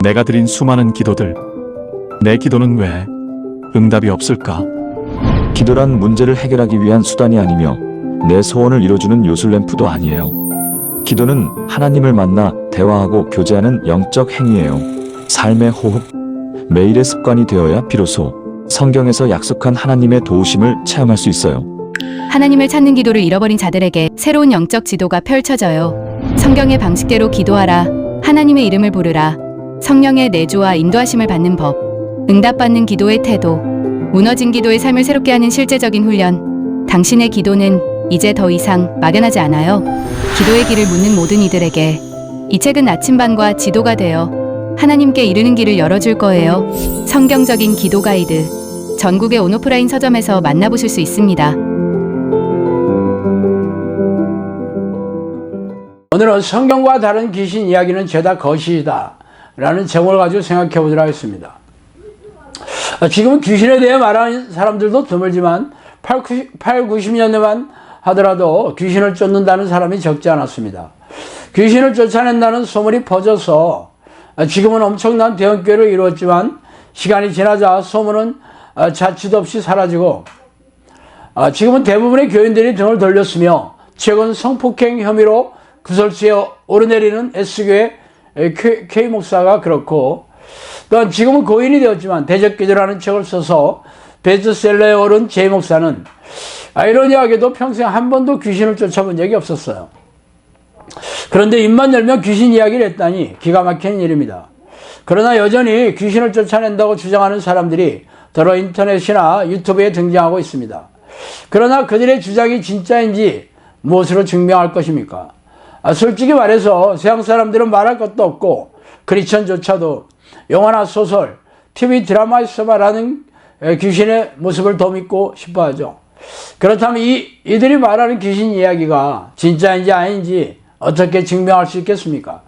내가 드린 수많은 기도들, 내 기도는 왜 응답이 없을까? 기도란 문제를 해결하기 위한 수단이 아니며 내 소원을 이뤄주는 요술램프도 아니에요. 기도는 하나님을 만나 대화하고 교제하는 영적 행위예요. 삶의 호흡, 매일의 습관이 되어야 비로소 성경에서 약속한 하나님의 도우심을 체험할 수 있어요. 하나님을 찾는 기도를 잃어버린 자들에게 새로운 영적 지도가 펼쳐져요. 성경의 방식대로 기도하라. 하나님의 이름을 부르라. 성령의 내조와 인도하심을 받는 법. 응답받는 기도의 태도. 무너진 기도의 삶을 새롭게 하는 실제적인 훈련. 당신의 기도는 이제 더 이상 막연하지 않아요. 기도의 길을 묻는 모든 이들에게 이 책은 나침반과 지도가 되어 하나님께 이르는 길을 열어줄 거예요. 성경적인 기도 가이드. 전국의 온오프라인 서점에서 만나보실 수 있습니다. 오늘은 성경과 다른 귀신 이야기는 죄다 거시이다 라는 제목을 가지고 생각해 보도록 하겠습니다. 지금은 귀신에 대해 말하는 사람들도 드물지만 90년대만 하더라도 귀신을 쫓는다는 사람이 적지 않았습니다. 귀신을 쫓아낸다는 소문이 퍼져서 지금은 엄청난 대형교회를 이루었지만 시간이 지나자 소문은 자취도 없이 사라지고 지금은 대부분의 교인들이 등을 돌렸으며 최근 성폭행 혐의로 구설수에 오르내리는 S교회 K 목사가 그렇고, 또한 지금은 고인이 되었지만 대적기도라는 책을 써서 베스트셀러에 오른 J 목사는 아이러니하게도 평생 한 번도 귀신을 쫓아본 적이 없었어요. 그런데 입만 열면 귀신 이야기를 했다니 기가 막히는 일입니다. 그러나 여전히 귀신을 쫓아낸다고 주장하는 사람들이 더러 인터넷이나 유튜브에 등장하고 있습니다. 그러나 그들의 주장이 진짜인지 무엇으로 증명할 것입니까? 솔직히 말해서 세상 사람들은 말할 것도 없고 크리스천조차도 영화나 소설, TV 드라마에서 말하는 귀신의 모습을 더 믿고 싶어하죠. 그렇다면 이들이 말하는 귀신 이야기가 진짜인지 아닌지 어떻게 증명할 수 있겠습니까?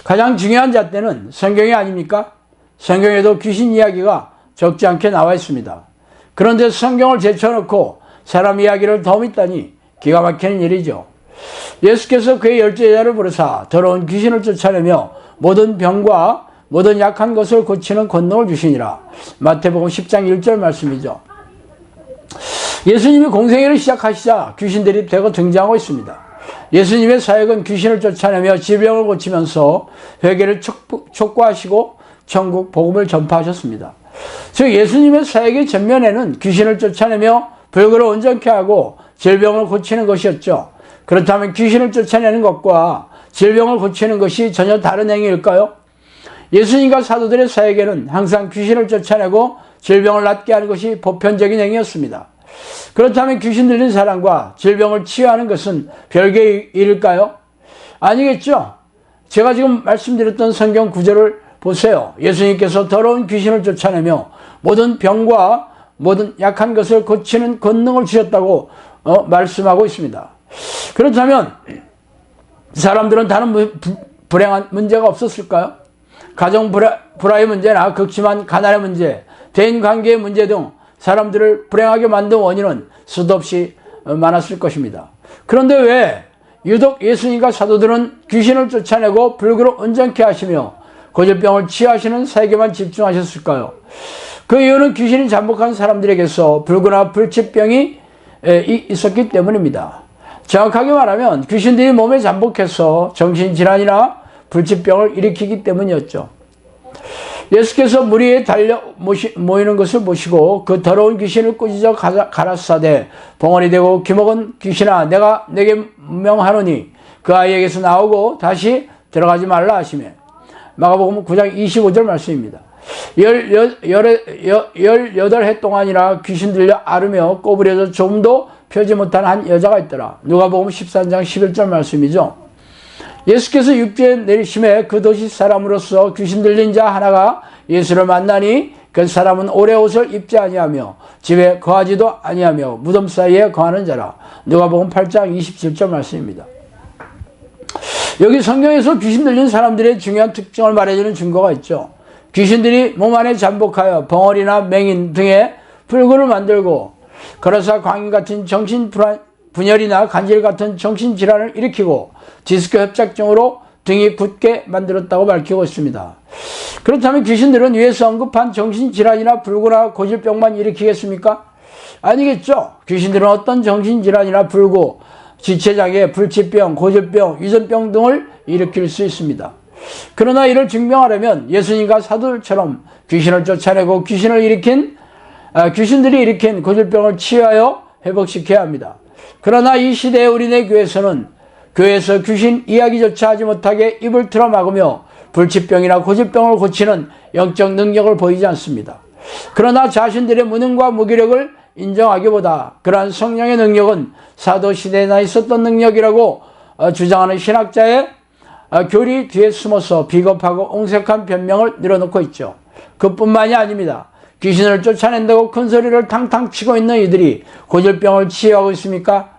가장 중요한 잣대는 성경이 아닙니까? 성경에도 귀신 이야기가 적지 않게 나와 있습니다. 그런데 성경을 제쳐놓고 사람 이야기를 더 믿다니 기가 막히는 일이죠. 예수께서 그의 10제자를 부르사 더러운 귀신을 쫓아내며 모든 병과 모든 약한 것을 고치는 권능을 주시니라. 마태복음 10장 1절 말씀이죠. 예수님이 공생애를 시작하시자 귀신들이 대거 등장하고 있습니다. 예수님의 사역은 귀신을 쫓아내며 질병을 고치면서 회개를 촉구하시고 천국 복음을 전파하셨습니다. 즉 예수님의 사역의 전면에는 귀신을 쫓아내며 불교를 온전케 하고 질병을 고치는 것이었죠. 그렇다면 귀신을 쫓아내는 것과 질병을 고치는 것이 전혀 다른 행위일까요? 예수님과 사도들의 사역에는 항상 귀신을 쫓아내고 질병을 낫게 하는 것이 보편적인 행위였습니다. 그렇다면 귀신 들린 사람과 질병을 치유하는 것은 별개의 일일까요? 아니겠죠. 제가 지금 말씀드렸던 성경 구절을 보세요. 예수님께서 더러운 귀신을 쫓아내며 모든 병과 모든 약한 것을 고치는 권능을 주셨다고 말씀하고 있습니다. 그렇다면 사람들은 다른 불행한 문제가 없었을까요? 가정 불화의 문제나 극심한 가난의 문제, 대인관계의 문제 등 사람들을 불행하게 만든 원인은 수도 없이 많았을 것입니다. 그런데 왜 유독 예수님과 사도들은 귀신을 쫓아내고 불교로 온전케 하시며 고질병을 치유하시는 사역에만 집중하셨을까요? 그 이유는 귀신이 잠복한 사람들에게서 불교나 불치병이 있었기 때문입니다. 정확하게 말하면 귀신들이 몸에 잠복해서 정신질환이나 불치병을 일으키기 때문이었죠. 예수께서 무리에 달려 모이는 것을 보시고 그 더러운 귀신을 꾸짖어 가라사대 봉헌이 되고 귀먹은 귀신아 내가 내게 명하노니 그 아이에게서 나오고 다시 들어가지 말라 하시매. 마가복음 9장 25절 말씀입니다. 18해 동안이나 귀신 들려 앓으며 꼬부려져 좀도 펴지 못한 한 여자가 있더라. 누가복음 13장 11절 말씀이죠. 예수께서 육지에 내리심에 그 도시 사람으로서 귀신 들린 자 하나가 예수를 만나니 그 사람은 오래 옷을 입지 아니하며 집에 거하지도 아니하며 무덤 사이에 거하는 자라. 누가복음 8장 27절 말씀입니다. 여기 성경에서 귀신 들린 사람들의 중요한 특징을 말해주는 증거가 있죠. 귀신들이 몸 안에 잠복하여 벙어리나 맹인 등의 불구를 만들고 거라사 광인 같은 정신분열이나 간질 같은 정신질환을 일으키고 디스크 협착증으로 등이 굳게 만들었다고 밝히고 있습니다. 그렇다면 귀신들은 위에서 언급한 정신질환이나 불구나 고질병만 일으키겠습니까? 아니겠죠. 귀신들은 어떤 정신질환이나 불구, 지체장애, 불치병, 고질병, 유전병 등을 일으킬 수 있습니다. 그러나 이를 증명하려면 예수님과 사도들처럼 귀신을 쫓아내고 귀신들이 일으킨 고질병을 치유하여 회복시켜야 합니다. 그러나 이 시대의 우리네 교회에서는 교회에서 귀신 이야기조차 하지 못하게 입을 틀어막으며 불치병이나 고질병을 고치는 영적 능력을 보이지 않습니다. 그러나 자신들의 무능과 무기력을 인정하기보다 그러한 성령의 능력은 사도시대에나 있었던 능력이라고 주장하는 신학자의 교리 뒤에 숨어서 비겁하고 옹색한 변명을 늘어놓고 있죠. 그뿐만이 아닙니다. 귀신을 쫓아낸다고 큰 소리를 탕탕 치고 있는 이들이 고질병을 치유하고 있습니까?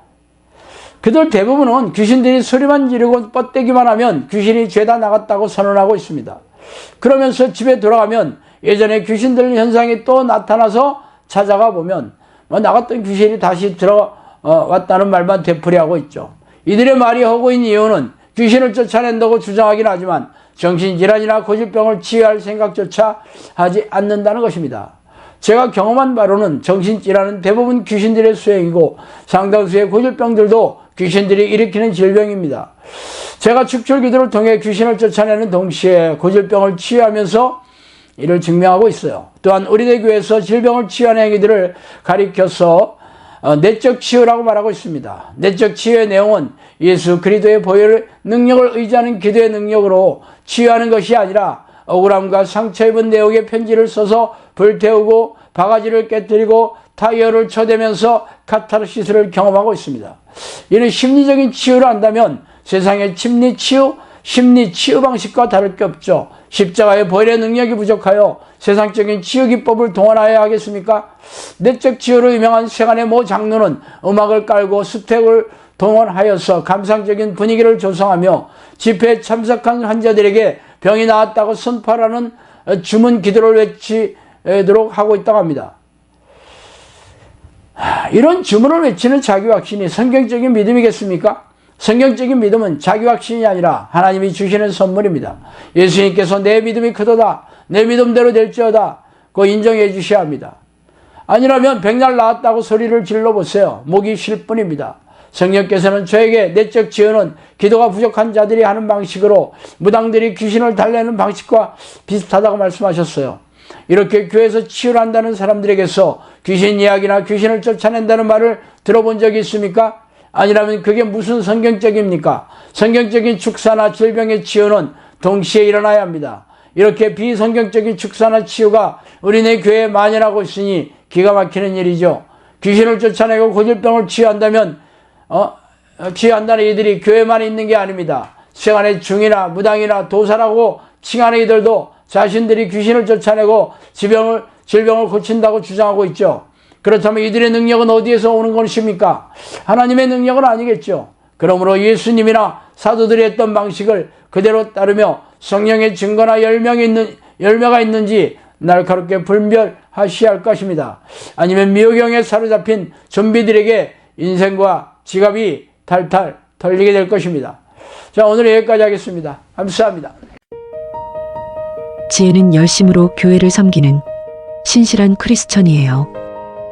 그들 대부분은 귀신들이 소리만 지르고 뻗대기만 하면 귀신이 죄다 나갔다고 선언하고 있습니다. 그러면서 집에 돌아가면 예전에 귀신들 현상이 또 나타나서 찾아가 보면 나갔던 귀신이 다시 들어왔다는 말만 되풀이하고 있죠. 이들의 말이 허구인 이유는 귀신을 쫓아낸다고 주장하긴 하지만 정신질환이나 고질병을 치유할 생각조차 하지 않는다는 것입니다. 제가 경험한 바로는 정신질환은 대부분 귀신들의 수행이고 상당수의 고질병들도 귀신들이 일으키는 질병입니다. 제가 축출기도를 통해 귀신을 쫓아내는 동시에 고질병을 치유하면서 이를 증명하고 있어요. 또한 우리네 교회에서 질병을 치유하는 행위들을 가리켜서 내적 치유라고 말하고 있습니다. 내적 치유의 내용은 예수 그리스도의 보혈 능력을 의지하는 기도의 능력으로 치유하는 것이 아니라 억울함과 상처 입은 내용의 편지를 써서 불태우고 바가지를 깨뜨리고 타이어를 쳐대면서 카타르시스를 경험하고 있습니다. 이는 심리적인 치유를 한다면 세상의 심리 치유 방식과 다를 게 없죠. 십자가의 보혈의 능력이 부족하여 세상적인 치유 기법을 동원하여야 하겠습니까? 내적 치유로 유명한 세간의 모 장로는 음악을 깔고 스택을 동원하여서 감상적인 분위기를 조성하며 집회에 참석한 환자들에게 병이 나았다고 선포하라는 주문 기도를 외치도록 하고 있다고 합니다. 이런 주문을 외치는 자기 확신이 성경적인 믿음이겠습니까? 성경적인 믿음은 자기 확신이 아니라 하나님이 주시는 선물입니다. 예수님께서 내 믿음이 크도다, 내 믿음대로 될지어다, 그거 인정해 주셔야 합니다. 아니라면 백날 나았다고 소리를 질러보세요. 목이 쉴 뿐입니다. 성령께서는 저에게 내적 치유는 기도가 부족한 자들이 하는 방식으로 무당들이 귀신을 달래는 방식과 비슷하다고 말씀하셨어요. 이렇게 교회에서 치유를 한다는 사람들에게서 귀신 이야기나 귀신을 쫓아낸다는 말을 들어본 적이 있습니까? 아니라면 그게 무슨 성경적입니까? 성경적인 축사나 질병의 치유는 동시에 일어나야 합니다. 이렇게 비성경적인 축사나 치유가 우리네 교회에 만연하고 있으니 기가 막히는 일이죠. 귀신을 쫓아내고 고질병을 치유한다면 치유한다는 이들이 교회만 있는 게 아닙니다. 세간의 중이나 무당이나 도사라고 칭하는 이들도 자신들이 귀신을 쫓아내고 질병을 고친다고 주장하고 있죠. 그렇다면 이들의 능력은 어디에서 오는 것입니까? 하나님의 능력은 아니겠죠. 그러므로 예수님이나 사도들이 했던 방식을 그대로 따르며 성령의 증거나 열매가 있는지 날카롭게 분별하셔야 할 것입니다. 아니면 미호경에 사로잡힌 좀비들에게 인생과 지갑이 탈탈 털리게 될 것입니다. 자, 오늘 여기까지 하겠습니다. 감사합니다. 지혜는 열심으로 교회를 섬기는 신실한 크리스천이에요.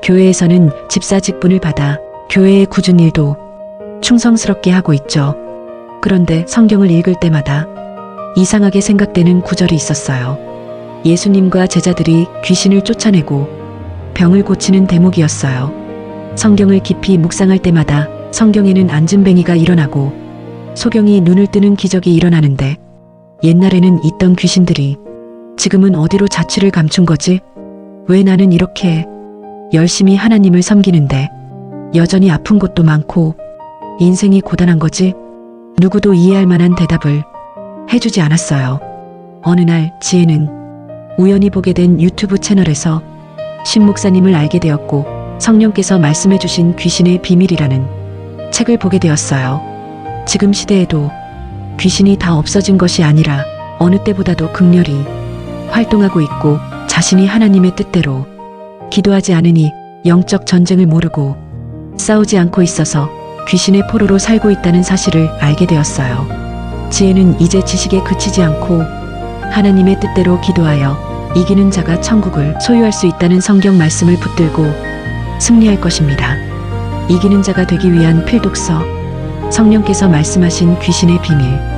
교회에서는 집사 직분을 받아 교회의 굳은 일도 충성스럽게 하고 있죠. 그런데 성경을 읽을 때마다 이상하게 생각되는 구절이 있었어요. 예수님과 제자들이 귀신을 쫓아내고 병을 고치는 대목이었어요. 성경을 깊이 묵상할 때마다 성경에는 안진뱅이가 일어나고 소경이 눈을 뜨는 기적이 일어나는데 옛날에는 있던 귀신들이 지금은 어디로 자취를 감춘 거지? 왜 나는 이렇게 열심히 하나님을 섬기는데 여전히 아픈 곳도 많고 인생이 고단한 거지? 누구도 이해할 만한 대답을 해주지 않았어요. 어느 날 지혜는 우연히 보게 된 유튜브 채널에서 신 목사님을 알게 되었고 성령께서 말씀해 주신 귀신의 비밀이라는 책을 보게 되었어요. 지금 시대에도 귀신이 다 없어진 것이 아니라 어느 때보다도 극렬히 활동하고 있고 자신이 하나님의 뜻대로 기도하지 않으니 영적 전쟁을 모르고 싸우지 않고 있어서 귀신의 포로로 살고 있다는 사실을 알게 되었어요. 지혜는 이제 지식에 그치지 않고 하나님의 뜻대로 기도하여 이기는 자가 천국을 소유할 수 있다는 성경 말씀을 붙들고 승리할 것입니다. 이기는 자가 되기 위한 필독서, 성령께서 말씀하신 귀신의 비밀.